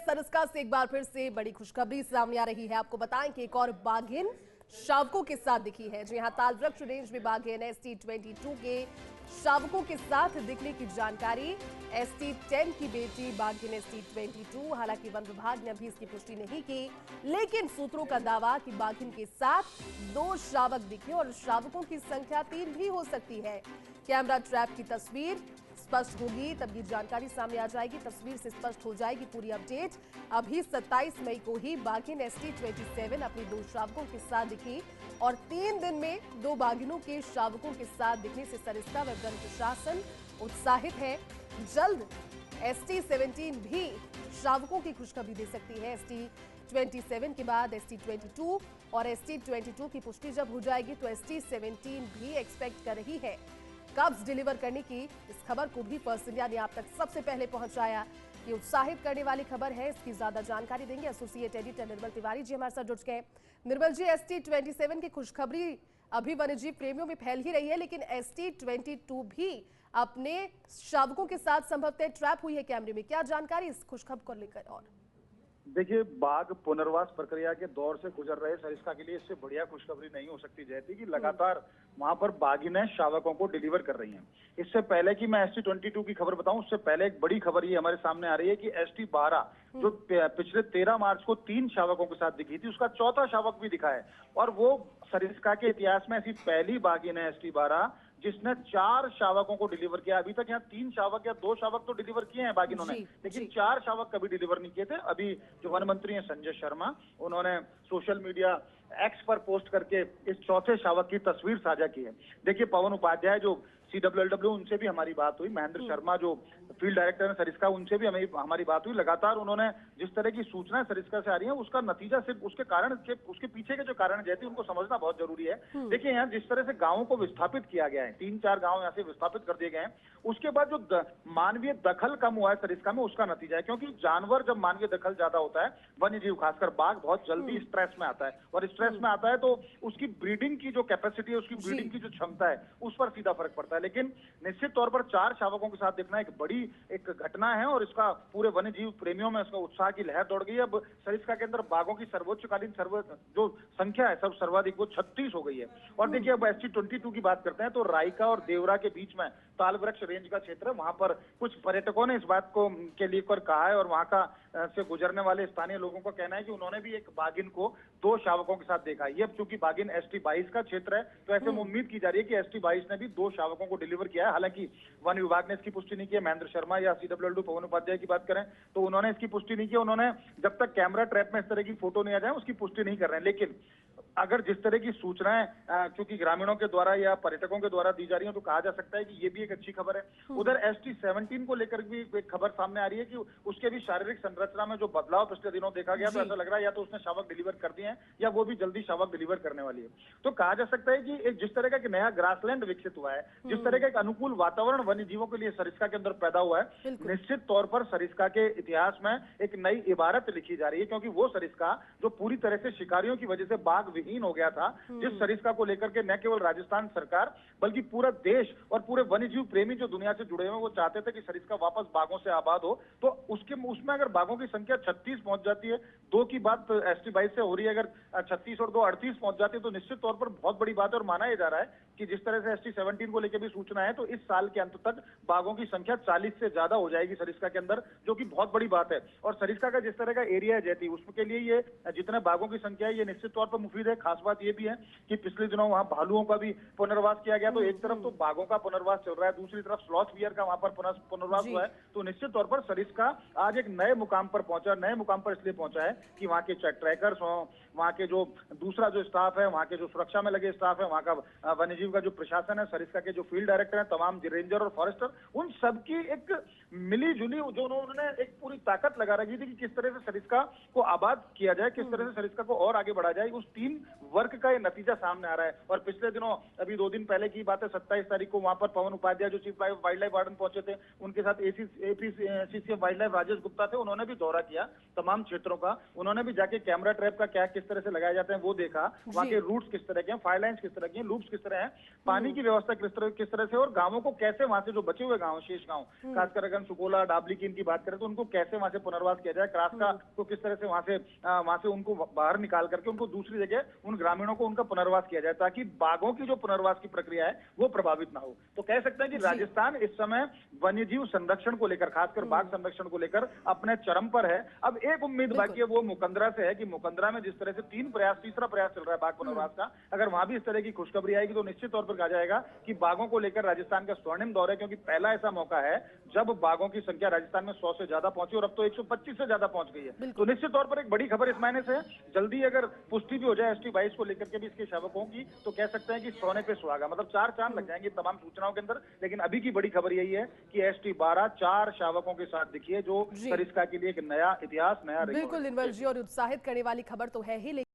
सरिस्का से एक बार फिर से बड़ी खुशखबरी सामने आ रही है। आपको बताएं कि एक और बाघिन शावकों के साथ दिखी है। जी हां, तालवृक्ष रेंज में बाघिन ST22 के शावकों के साथ दिखने की जानकारी। ST10 की बेटी बाघिन ST22। हालांकि वन विभाग ने अभी इसकी पुष्टि नहीं की, लेकिन सूत्रों का दावा कि बाघिन के साथ 2 शावक दिखे और शावकों की संख्या 3 भी हो सकती है। कैमरा ट्रैप की तस्वीर स्पष्ट होगी तब ये जानकारी सामने आ जाएगी। तस्वीर से स्पष्ट हो जाएगी पूरी अपडेट। अभी 27 मई को ही बाघिन ST27 अपनी 2 शावकों के साथ दिखी और 3 दिन में 2 बाघिनों के शावकों के साथ दिखने से सरिस्का व वन प्रशासन उत्साहित है। जल्द ST17 भी शावकों की खुशखबरी दे सकती है। ST27 के बाद ST22 और ST22 की पुष्टि जब हो जाएगी तो ST17 भी एक्सपेक्ट कर रही है कब्ज डिलीवर करने की। इस खबर को भी फर्स्ट इंडिया ने आप तक सबसे पहले पहुंचाया। ये उत्साहित करने वाली खबर है। इसकी ज्यादा जानकारी देंगे एसोसिएट एडिटर निर्मल तिवारी जी हमारे साथ जुड़ गए। निर्मल जी, ST27 की खुशखबरी अभी वन्यजीव प्रेमियों में फैल ही रही है, लेकिन ST22 भी अपने शावकों के साथ संभवतः ट्रैप हुई है कैमरे में। क्या जानकारी इस खुशखबर को लेकर? और देखिए, बाघ पुनर्वास प्रक्रिया के दौर से गुजर रहे सरिस्का के लिए इससे बढ़िया खुशखबरी नहीं हो सकती जयती कि लगातार वहां पर बाघिनें शावकों को डिलीवर कर रही हैं। इससे पहले कि मैं ST22 की खबर बताऊं, उससे पहले एक बड़ी खबर ये हमारे सामने आ रही है कि ST12 जो पिछले 13 मार्च को 3 शावकों के साथ दिखी थी, उसका 4था शावक भी दिखा है और वो सरिस्का के इतिहास में ऐसी पहली बाघिन है ST12 जिसने 4 शावकों को डिलीवर किया। अभी तक यहाँ 3 शावक या 2 शावक तो डिलीवर किए हैं बाघिनों ने, लेकिन 4 शावक कभी डिलीवर नहीं किए थे। अभी जो वन मंत्री हैं संजय शर्मा, उन्होंने सोशल मीडिया एक्स पर पोस्ट करके इस 4थे शावक की तस्वीर साझा की है। देखिए, पवन उपाध्याय जो CWLW, उनसे भी हमारी बात हुई। महेंद्र शर्मा जो फील्ड डायरेक्टर है सरिस्का, उनसे भी हमारी बात हुई। लगातार उन्होंने जिस तरह की सूचनाएं सरिस्का से आ रही हैं, उसका नतीजा सिर्फ उसके कारण उसके पीछे के जो कारण जैसे उनको समझना बहुत जरूरी है। देखिए, यहाँ जिस तरह से गांवों को विस्थापित किया गया है, 3-4 गांव यहाँ से विस्थापित कर दिए गए हैं, उसके बाद जो मानवीय दखल कम हुआ है सरिस्का में, उसका नतीजा है। क्योंकि जानवर जब मानवीय दखल ज्यादा होता है, वन्य जीव खासकर बाघ बहुत जल्दी स्ट्रेस में आता है और स्ट्रेस में आता है तो उसकी ब्रीडिंग की जो कैपेसिटी है, उसकी ब्रीडिंग की जो क्षमता है, उस पर सीधा फर्क पड़ता है। लेकिन निश्चित तौर पर 4 शावकों के साथ दिखना एक बड़ी घटना है और इसका पूरे वन्य जीव प्रेमियों में इसका उत्साह की लहर दौड़ गई है। अब सरिस्का के अंदर बाघों की सर्वोच्चकालीन जो संख्या है सर्वाधिक, वो 36 हो गई है। और देखिए, अब ST22 की बात करते हैं तो रायका और देवरा के बीच में तालवृक्ष रेंज का क्षेत्र है। वहां पर कुछ पर्यटकों ने इस बात को के लिए कहा है और वहां का से गुजरने वाले स्थानीय लोगों का कहना है कि उन्होंने भी एक बाघिन को 2 शावकों के साथ देखा है। ये चूंकि बाघिन ST22 का क्षेत्र है तो ऐसे में उम्मीद की जा रही है कि ST22 ने भी 2 शावकों को डिलीवर किया है। हालांकि वन विभाग ने इसकी पुष्टि नहीं की है। महेंद्र शर्मा या CWLW पवन उपाध्याय की बात करें तो उन्होंने इसकी पुष्टि नहीं की। उन्होंने जब तक कैमरा ट्रैप में इस तरह की फोटो नहीं आ जाए उसकी पुष्टि नहीं कर रहे हैं। लेकिन अगर जिस तरह की सूचनाएं क्योंकि ग्रामीणों के द्वारा या पर्यटकों के द्वारा दी जा रही है तो कहा जा सकता है कि ये भी एक अच्छी खबर है। उधर ST17 को लेकर भी एक खबर सामने आ रही है कि उसके भी शारीरिक संरचना में जो बदलाव पिछले दिनों देखा गया, तो ऐसा लग रहा है या तो उसने शावक डिलीवर कर दिए हैं या वो भी जल्दी शावक डिलीवर करने वाली है। तो कहा जा सकता है कि एक जिस तरह का एक नया ग्रासलैंड विकसित हुआ है, जिस तरह का एक अनुकूल वातावरण वन्य जीवों के लिए सरिस्का के अंदर पैदा हुआ है, निश्चित तौर पर सरिस्का के इतिहास में एक नई इबारत लिखी जा रही है। क्योंकि वो सरिस्का जो पूरी तरह से शिकारियों की वजह से बाघ विहीन हो गया था, जिस सरिस्का को लेकर के न केवल राजस्थान सरकार बल्कि पूरा देश और पूरे वन्यजीव प्रेमी जो दुनिया से जुड़े हुए वो चाहते थे कि सरिस्का वापस बाघों से आबाद हो, तो उसमें अगर बाघों की संख्या 36 पहुंच जाती है, 2 की बात ST22 से हो रही है, अगर 36 और 2 38 पहुंच जाती है तो निश्चित तौर पर बहुत बड़ी बात है। और माना यह जा रहा है कि जिस तरह से ST17 को लेकर भी सूचना है तो इस साल के अंत तक बाघों की संख्या 40 से ज्यादा हो जाएगी सरिस्का के अंदर, जो कि बहुत बड़ी बात है। और सरिस्का का जिस तरह का एरिया है जैती, उसके लिए ये जितने बाघों की संख्या है ये निश्चित तौर पर मुफीद है। खास बात ये भी है कि पिछले दिनों वहां भालुओं का भी पुनर्वास किया गया। तो एक तरफ तो बाघों का पुनर्वास चल रहा है, दूसरी तरफ स्लॉथ बियर का वहां पर पुनर्वास हुआ है। तो निश्चित तौर पर सरिस्का आज एक नए मुकाम पर पहुंचा। नए मुकाम पर इसलिए पहुंचा है कि वहां के ट्रैकर्स हों, वहां के जो दूसरा जो स्टाफ है, वहां के जो सुरक्षा में लगे स्टाफ है, वहां का वन्यजीव का जो प्रशासन है, सरिस्का के जो फील्ड डायरेक्टर हैं, तमाम रेंजर और फॉरेस्टर, उन सबकी एक मिली जुली जो उन्होंने एक पूरी ताकत लगा रखी थी कि किस तरह से सरिस्का को आबाद किया जाए, किस तरह से सरिस्का को और आगे बढ़ा जाए। उस टीम वर्क का ये नतीजा सामने आ रहा है। और पिछले दिनों, अभी 2 दिन पहले की बात है, 27 तारीख को वहां पर पवन उपाध्याय जो चीफ वाइल्ड लाइफ वार्डन पहुंचे थे, उनके साथ APCCF wild life Rajesh Gupta थे, उन्होंने भी दौरा किया तमाम क्षेत्रों का। उन्होंने भी जाके कैमरा ट्रैप का क्या किस तरह से लगाए जाते हैं वो देखा, वहाँ के रूट्स किस तरह के हैं, फायर लाइन्स किस तरह की हैं, लूप्स किस तरह हैं, पानी की व्यवस्था किस तरह से, और गांवों को कैसे वहां से जो बचे हुए गांव, शेष गांव, खासकर अगर सुकोला डाबली की इनकी बात करें तो उनको कैसे वहां से पुनर्वास किया जाए, क्रास्का को किस तरह से वहां से उनको बाहर निकाल करके उनको दूसरी जगह उन ग्रामीणों को उनका पुनर्वास किया जाए, ताकि बाघों की जो पुनर्वास की प्रक्रिया है वो प्रभावित ना हो। तो कह सकते हैं कि राजस्थान इस समय वन्यजीव संरक्षण को लेकर, खासकर बाघ संरक्षण को लेकर अपने चरम पर है। अब एक उम्मीद बाकी है वो मुकंदरा से है कि मुकंदरा में जिस तरह से तीसरा प्रयास चल रहा है बाघ पुनर्वास का, अगर वहां भी इस तरह की खुशखबरी आएगी तो निश्चित तौर पर कहा जाएगा कि बाघों को लेकर राजस्थान का स्वर्णिम दौर है, क्योंकि पहला ऐसा मौका है जब बाघों की संख्या राजस्थान में 100 से ज्यादा पहुंची और अब तो 125 से ज्यादा पहुंच गई है। तो निश्चित तौर पर एक बड़ी खबर इस मायने से है, जल्दी अगर पुष्टि भी हो जाए ST-22 को लेकर के भी इसके शावकों की, तो कह सकते हैं कि सोने पे सुहागा, मतलब 4 चांद लग जाएंगे तमाम सूचनाओं के अंदर। लेकिन अभी की बड़ी खबर यही है कि ST-12 4 शावकों के साथ दिखी है, जो सरिस्का के लिए एक नया इतिहास, नया रिकॉर्ड। बिल्कुल निर्मल जी, और उत्साहित करने वाली खबर तो है ही।